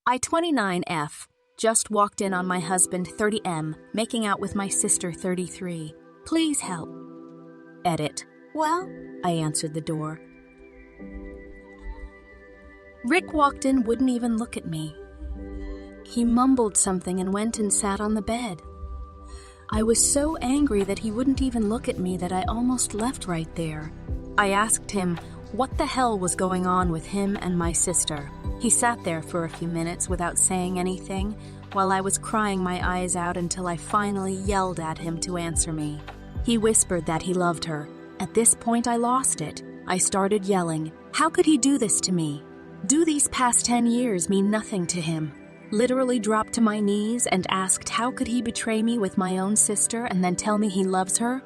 I-29F. Just walked in on my husband 30M, making out with my sister 33. Please help. Edit. Well, I answered the door. Rick walked in, wouldn't even look at me. He mumbled something and went and sat on the bed. I was so angry that he wouldn't even look at me that I almost left right there. I asked him what the hell was going on with him and my sister. He sat there for a few minutes without saying anything, while I was crying my eyes out until I finally yelled at him to answer me. He whispered that he loved her. At this point, I lost it. I started yelling. How could he do this to me? Do these past 10 years mean nothing to him? Literally dropped to my knees and asked how could he betray me with my own sister and then tell me he loves her?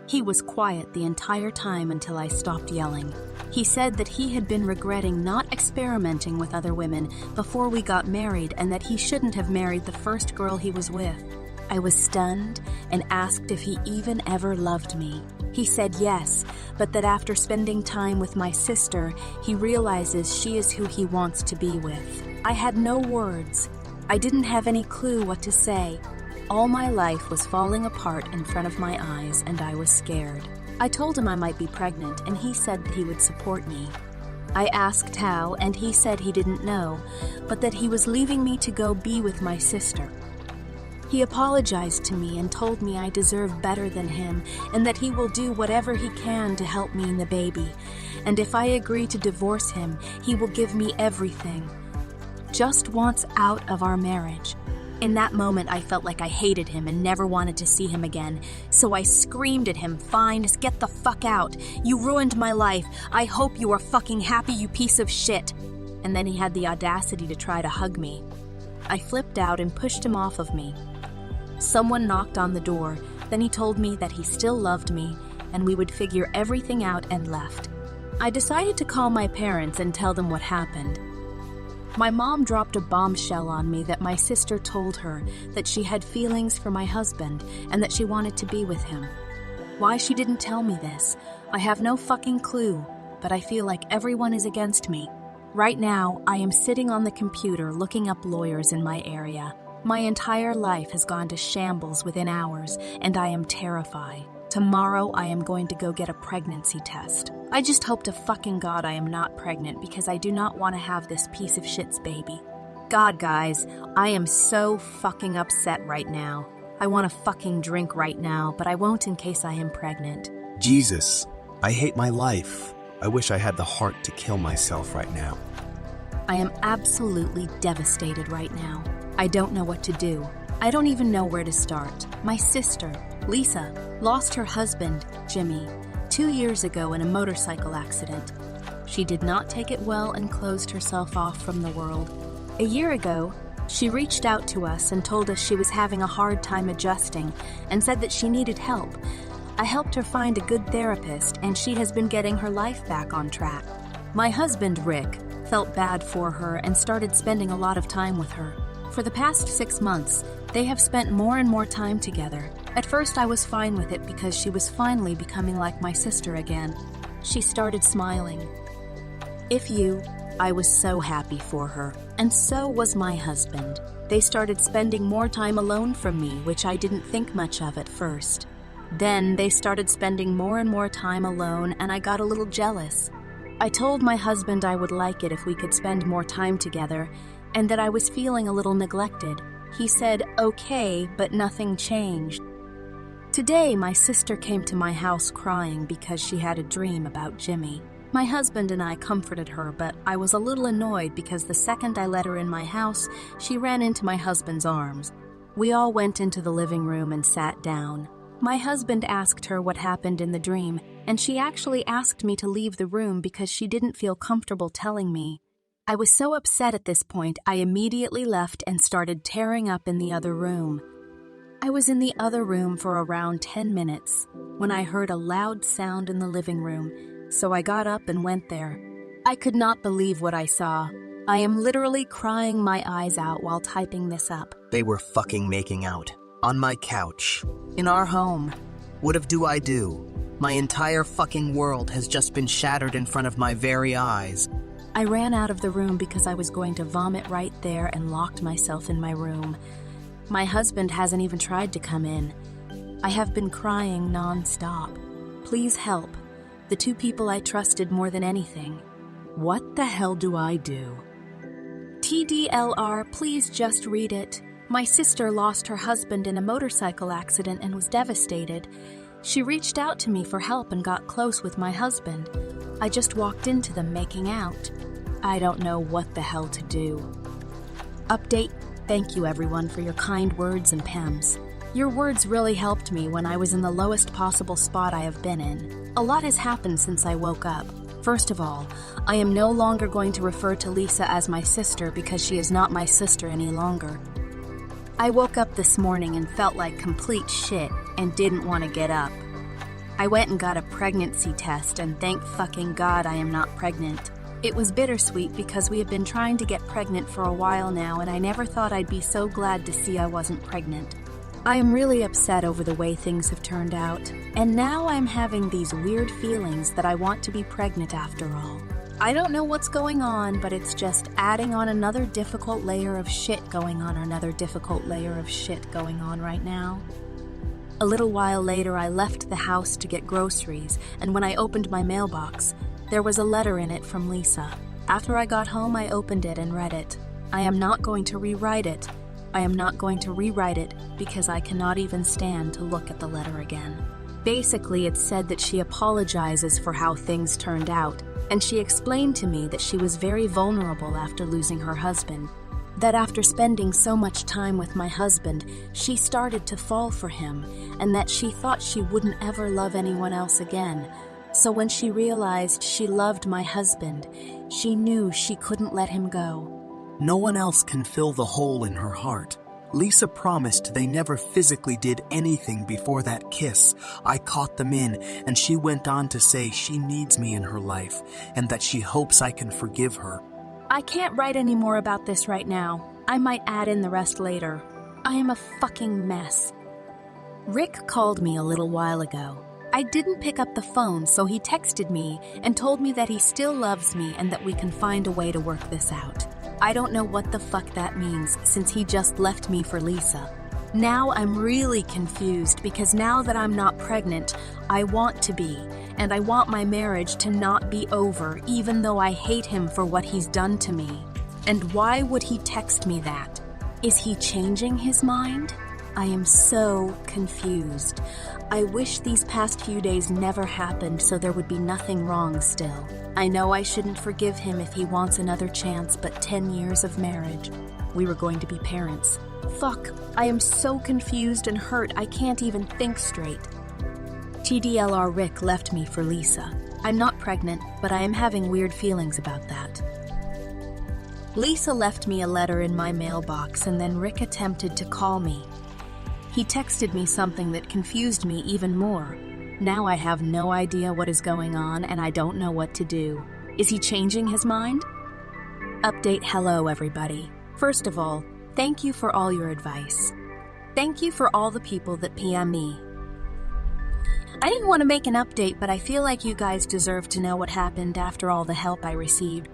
He was quiet the entire time until I stopped yelling. He said that he had been regretting not experimenting with other women before we got married and that he shouldn't have married the first girl he was with. I was stunned and asked if he even ever loved me. He said yes, but that after spending time with my sister, he realizes she is who he wants to be with. I had no words. I didn't have any clue what to say. All my life was falling apart in front of my eyes, and I was scared. I told him I might be pregnant, and he said that he would support me. I asked how, and he said he didn't know, but that he was leaving me to go be with my sister. He apologized to me and told me I deserve better than him and that he will do whatever he can to help me and the baby. And if I agree to divorce him, he will give me everything. Just wants out of our marriage. In that moment, I felt like I hated him and never wanted to see him again. So I screamed at him, "Fine, just get the fuck out. You ruined my life. I hope you are fucking happy, you piece of shit." And then he had the audacity to try to hug me. I flipped out and pushed him off of me. Someone knocked on the door, then he told me that he still loved me and we would figure everything out and left. I decided to call my parents and tell them what happened. My mom dropped a bombshell on me that my sister told her that she had feelings for my husband and that she wanted to be with him. Why she didn't tell me this, I have no fucking clue, but I feel like everyone is against me. Right now, I am sitting on the computer looking up lawyers in my area. My entire life has gone to shambles within hours, and I am terrified. Tomorrow, I am going to go get a pregnancy test. I just hope to fucking God I am not pregnant because I do not want to have this piece of shit's baby. God, guys, I am so fucking upset right now. I want to fucking drink right now, but I won't in case I am pregnant. Jesus, I hate my life. I wish I had the heart to kill myself right now. I am absolutely devastated right now. I don't know what to do. I don't even know where to start. My sister, Lisa, lost her husband, Jimmy, 2 years ago in a motorcycle accident. She did not take it well and closed herself off from the world. A year ago, she reached out to us and told us she was having a hard time adjusting and said that she needed help. I helped her find a good therapist, and she has been getting her life back on track. My husband, Rick, felt bad for her and started spending a lot of time with her. For the past 6 months, they have spent more and more time together. At first, I was fine with it because she was finally becoming like my sister again. She started smiling. I was so happy for her, and so was my husband. They started spending more time alone from me, which I didn't think much of at first. Then they started spending more and more time alone, and I got a little jealous. I told my husband I would like it if we could spend more time together, and that I was feeling a little neglected. He said, okay, but nothing changed. Today, my sister came to my house crying because she had a dream about Jimmy. My husband and I comforted her, but I was a little annoyed because the second I let her in my house, she ran into my husband's arms. We all went into the living room and sat down. My husband asked her what happened in the dream, and she actually asked me to leave the room because she didn't feel comfortable telling me. I was so upset at this point, I immediately left and started tearing up in the other room. I was in the other room for around 10 minutes when I heard a loud sound in the living room, so I got up and went there. I could not believe what I saw. I am literally crying my eyes out while typing this up. They were fucking making out. On my couch. In our home. What do I do? My entire fucking world has just been shattered in front of my very eyes. I ran out of the room because I was going to vomit right there and locked myself in my room. My husband hasn't even tried to come in. I have been crying non-stop. Please help. The two people I trusted more than anything. What the hell do I do? TDLR, please just read it. My sister lost her husband in a motorcycle accident and was devastated. She reached out to me for help and got close with my husband. I just walked into them making out. I don't know what the hell to do. Update. Thank you everyone for your kind words and PEMs. Your words really helped me when I was in the lowest possible spot I have been in. A lot has happened since I woke up. First of all, I am no longer going to refer to Lisa as my sister because she is not my sister any longer. I woke up this morning and felt like complete shit and didn't want to get up. I went and got a pregnancy test and thank fucking God I am not pregnant. It was bittersweet because we have been trying to get pregnant for a while now and I never thought I'd be so glad to see I wasn't pregnant. I am really upset over the way things have turned out, and now I'm having these weird feelings that I want to be pregnant after all. I don't know what's going on, but it's just adding on another difficult layer of shit going on right now. A little while later, I left the house to get groceries, and when I opened my mailbox, there was a letter in it from Lisa. After I got home, I opened it and read it. I am not going to rewrite it. I am not going to rewrite it because I cannot even stand to look at the letter again. Basically, it said that she apologizes for how things turned out, and she explained to me that she was very vulnerable after losing her husband, that after spending so much time with my husband, she started to fall for him, and that she thought she wouldn't ever love anyone else again. So when she realized she loved my husband, she knew she couldn't let him go. No one else can fill the hole in her heart. Lisa promised they never physically did anything before that kiss. I caught them in, and she went on to say she needs me in her life, and that she hopes I can forgive her. I can't write any more about this right now. I might add in the rest later. I am a fucking mess. Rick called me a little while ago. I didn't pick up the phone, so he texted me and told me that he still loves me and that we can find a way to work this out. I don't know what the fuck that means since he just left me for Lisa. Now I'm really confused because now that I'm not pregnant, I want to be, and I want my marriage to not be over even though I hate him for what he's done to me. And why would he text me that? Is he changing his mind? I am so confused. I wish these past few days never happened so there would be nothing wrong still. I know I shouldn't forgive him if he wants another chance, but 10 years of marriage. We were going to be parents. Fuck, I am so confused and hurt I can't even think straight. TDLR Rick left me for Lisa. I'm not pregnant, but I am having weird feelings about that. Lisa left me a letter in my mailbox and then Rick attempted to call me. He texted me something that confused me even more. Now I have no idea what is going on and I don't know what to do. Is he changing his mind? Update. Hello everybody. First of all, thank you for all your advice. Thank you for all the people that PM me. I didn't want to make an update, but I feel like you guys deserve to know what happened after all the help I received.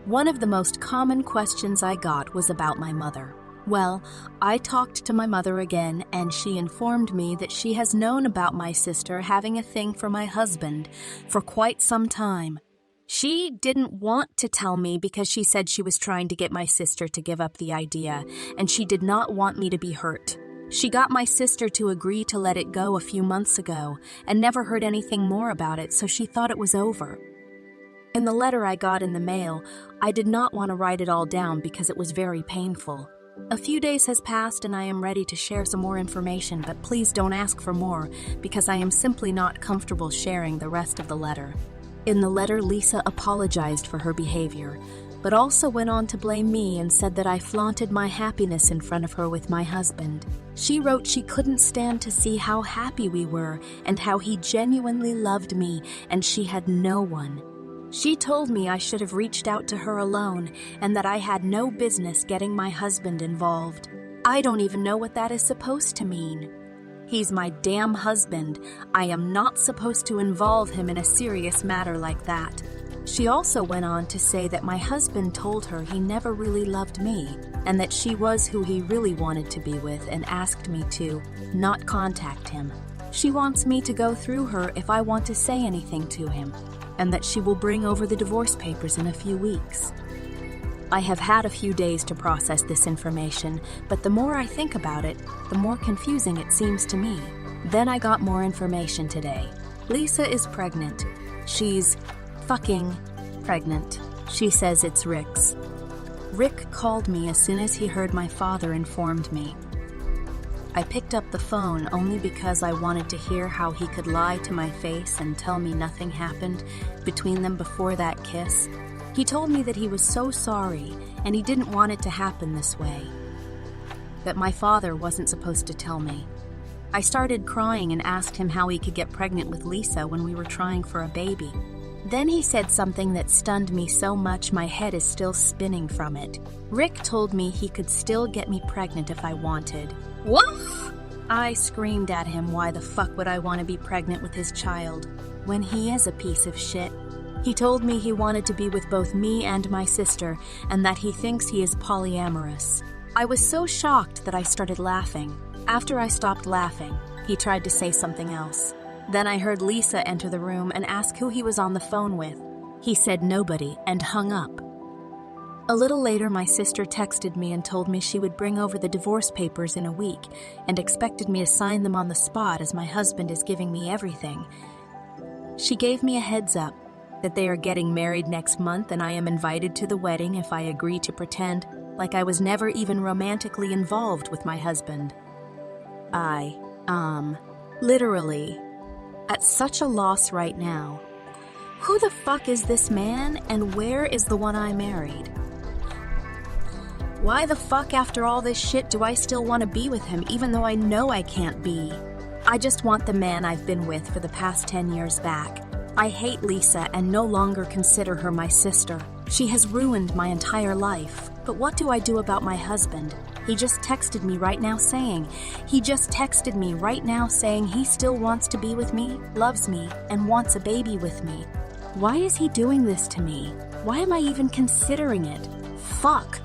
One of the most common questions I got was about my mother. Well, I talked to my mother again, and she informed me that she has known about my sister having a thing for my husband for quite some time. She didn't want to tell me because she said she was trying to get my sister to give up the idea, and she did not want me to be hurt. She got my sister to agree to let it go a few months ago and never heard anything more about it, so she thought it was over. In the letter I got in the mail, I did not want to write it all down because it was very painful. A few days has passed and I am ready to share some more information, but please don't ask for more because I am simply not comfortable sharing the rest of the letter. In the letter, Lisa apologized for her behavior, but also went on to blame me and said that I flaunted my happiness in front of her with my husband. She wrote she couldn't stand to see how happy we were and how he genuinely loved me and she had no one. She told me I should have reached out to her alone and that I had no business getting my husband involved. I don't even know what that is supposed to mean. He's my damn husband. I am not supposed to involve him in a serious matter like that. She also went on to say that my husband told her he never really loved me and that she was who he really wanted to be with and asked me to not contact him. She wants me to go through her if I want to say anything to him, and that she will bring over the divorce papers in a few weeks. I have had a few days to process this information, but the more I think about it, the more confusing it seems to me. Then I got more information today. Lisa is pregnant. She's fucking pregnant. She says it's Rick's. Rick called me as soon as he heard my father informed me. I picked up the phone only because I wanted to hear how he could lie to my face and tell me nothing happened between them before that kiss. He told me that he was so sorry and he didn't want it to happen this way. That my father wasn't supposed to tell me. I started crying and asked him how he could get pregnant with Lisa when we were trying for a baby. Then he said something that stunned me so much my head is still spinning from it. Rick told me he could still get me pregnant if I wanted. What? I screamed at him, why the fuck would I want to be pregnant with his child when he is a piece of shit? He told me he wanted to be with both me and my sister and that he thinks he is polyamorous. I was so shocked that I started laughing. After I stopped laughing, he tried to say something else. Then I heard Lisa enter the room and ask who he was on the phone with. He said nobody and hung up. A little later, my sister texted me and told me she would bring over the divorce papers in a week and expected me to sign them on the spot as my husband is giving me everything. She gave me a heads up that they are getting married next month and I am invited to the wedding if I agree to pretend like I was never even romantically involved with my husband. Literally, at such a loss right now. Who the fuck is this man and where is the one I married? Why the fuck after all this shit do I still want to be with him even though I know I can't be? I just want the man I've been with for the past 10 years back. I hate Lisa and no longer consider her my sister. She has ruined my entire life. But what do I do about my husband? He just texted me right now saying he still wants to be with me, loves me, and wants a baby with me. Why is he doing this to me? Why am I even considering it? Fuck.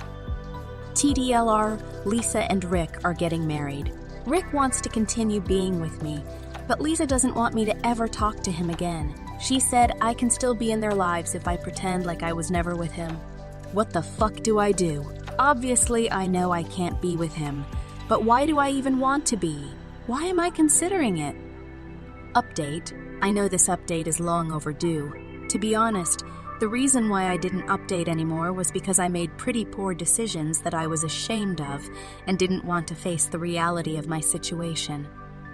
TDLR, Lisa and Rick are getting married. Rick wants to continue being with me, but Lisa doesn't want me to ever talk to him again. She said I can still be in their lives if I pretend like I was never with him. What the fuck do I do? Obviously, I know I can't be with him, but why do I even want to be? Why am I considering it? Update. I know this update is long overdue. To be honest, the reason why I didn't update anymore was because I made pretty poor decisions that I was ashamed of and didn't want to face the reality of my situation.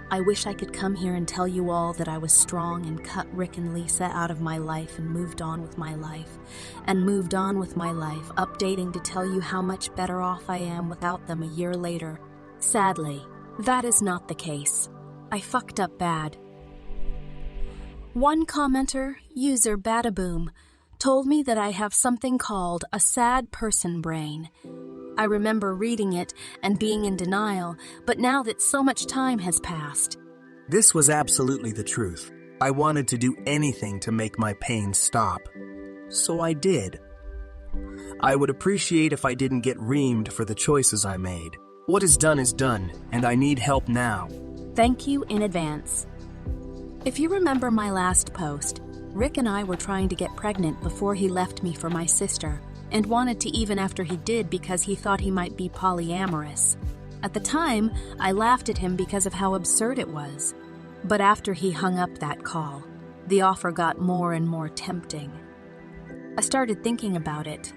I wish I could come here and tell you all that I was strong and cut Rick and Lisa out of my life and moved on with my life. Updating to tell you how much better off I am without them a year later. Sadly, that is not the case. I fucked up bad. One commenter, user Badaboom, told me that I have something called a sad person brain. I remember reading it and being in denial, but now that so much time has passed. This was absolutely the truth. I wanted to do anything to make my pain stop. So I did. I would appreciate if I didn't get reamed for the choices I made. What is done, and I need help now. Thank you in advance. If you remember my last post, Rick and I were trying to get pregnant before he left me for my sister, and wanted to even after he did because he thought he might be polyamorous. At the time, I laughed at him because of how absurd it was. But after he hung up that call, the offer got more and more tempting. I started thinking about it,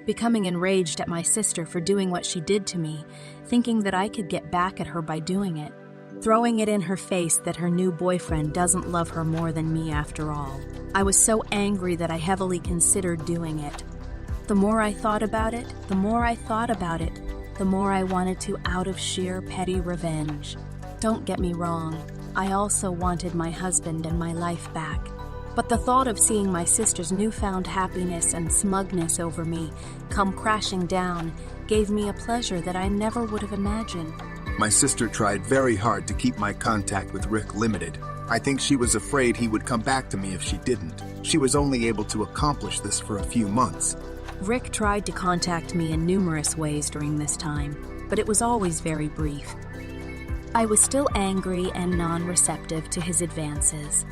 becoming enraged at my sister for doing what she did to me, thinking that I could get back at her by doing it, throwing it in her face that her new boyfriend doesn't love her more than me after all. I was so angry that I heavily considered doing it. The more I thought about it, the more I wanted to out of sheer petty revenge. Don't get me wrong, I also wanted my husband and my life back. But the thought of seeing my sister's newfound happiness and smugness over me come crashing down gave me a pleasure that I never would have imagined. My sister tried very hard to keep my contact with Rick limited. I think she was afraid he would come back to me if she didn't. She was only able to accomplish this for a few months. Rick tried to contact me in numerous ways during this time, but it was always very brief. I was still angry and non-receptive to his advances,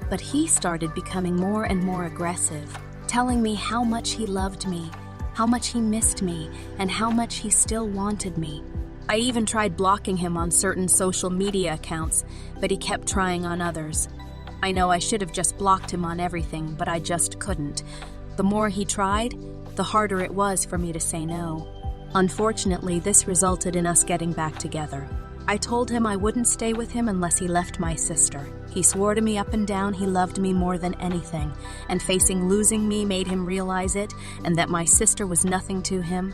but he started becoming more and more aggressive, telling me how much he loved me, how much he missed me, and how much he still wanted me. I even tried blocking him on certain social media accounts, but he kept trying on others. I know I should have just blocked him on everything, but I just couldn't. The more he tried, the harder it was for me to say no. Unfortunately, this resulted in us getting back together. I told him I wouldn't stay with him unless he left my sister. He swore to me up and down he loved me more than anything, and facing losing me made him realize it, and that my sister was nothing to him.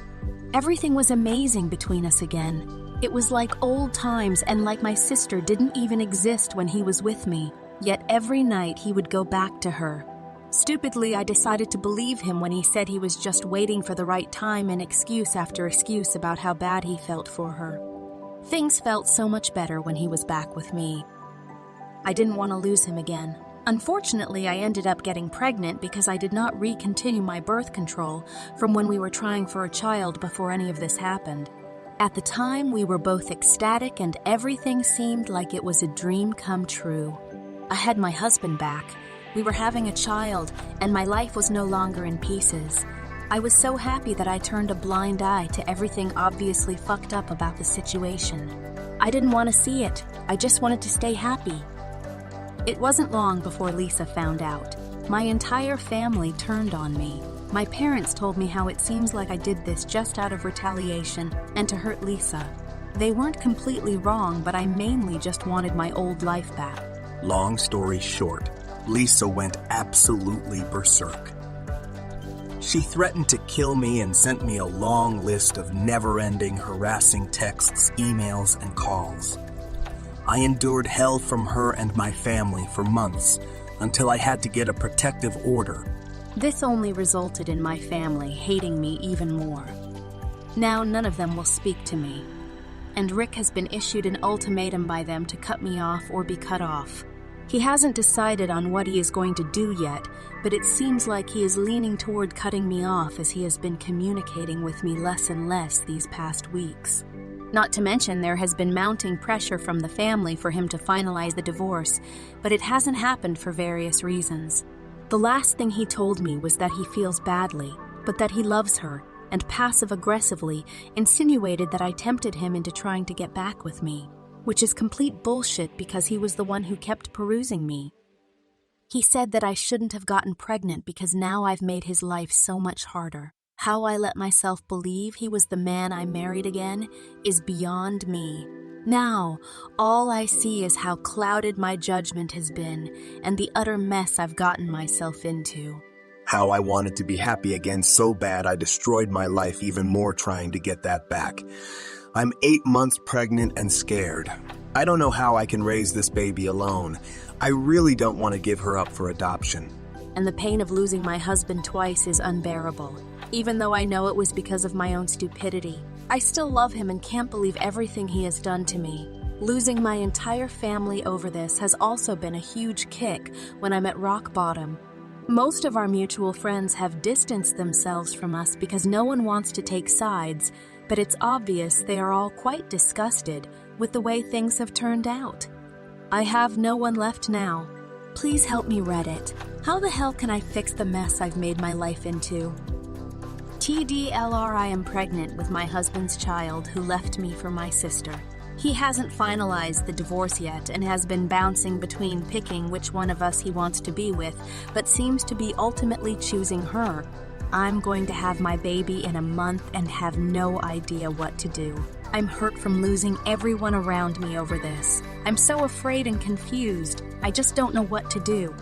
Everything was amazing between us again. It was like old times, and like my sister didn't even exist when he was with me. Yet every night he would go back to her. Stupidly, I decided to believe him when he said he was just waiting for the right time and excuse after excuse about how bad he felt for her. Things felt so much better when he was back with me. I didn't want to lose him again. Unfortunately, I ended up getting pregnant because I did not re-continue my birth control from when we were trying for a child before any of this happened. At the time, we were both ecstatic and everything seemed like it was a dream come true. I had my husband back. We were having a child, and my life was no longer in pieces. I was so happy that I turned a blind eye to everything obviously fucked up about the situation. I didn't want to see it. I just wanted to stay happy. It wasn't long before Lisa found out. My entire family turned on me. My parents told me how it seems like I did this just out of retaliation and to hurt Lisa. They weren't completely wrong, but I mainly just wanted my old life back. Long story short, Lisa went absolutely berserk. She threatened to kill me and sent me a long list of never-ending, harassing texts, emails, and calls. I endured hell from her and my family for months until I had to get a protective order. This only resulted in my family hating me even more. Now none of them will speak to me, and Rick has been issued an ultimatum by them to cut me off or be cut off. He hasn't decided on what he is going to do yet, but it seems like he is leaning toward cutting me off as he has been communicating with me less and less these past weeks. Not to mention there has been mounting pressure from the family for him to finalize the divorce, but it hasn't happened for various reasons. The last thing he told me was that he feels badly, but that he loves her, and passive-aggressively insinuated that I tempted him into trying to get back with me, which is complete bullshit because he was the one who kept perusing me. He said that I shouldn't have gotten pregnant because now I've made his life so much harder. How I let myself believe he was the man I married again is beyond me. Now, all I see is how clouded my judgment has been and the utter mess I've gotten myself into. How I wanted to be happy again so bad I destroyed my life even more trying to get that back. I'm 8 months pregnant and scared. I don't know how I can raise this baby alone. I really don't want to give her up for adoption. And the pain of losing my husband twice is unbearable. Even though I know it was because of my own stupidity, I still love him and can't believe everything he has done to me. Losing my entire family over this has also been a huge kick when I'm at rock bottom. Most of our mutual friends have distanced themselves from us because no one wants to take sides, but it's obvious they are all quite disgusted with the way things have turned out. I have no one left now. Please help me, Reddit. How the hell can I fix the mess I've made my life into? TDLR, I am pregnant with my husband's child who left me for my sister. He hasn't finalized the divorce yet and has been bouncing between picking which one of us he wants to be with, but seems to be ultimately choosing her. I'm going to have my baby in a month and have no idea what to do. I'm hurt from losing everyone around me over this. I'm so afraid and confused. I just don't know what to do.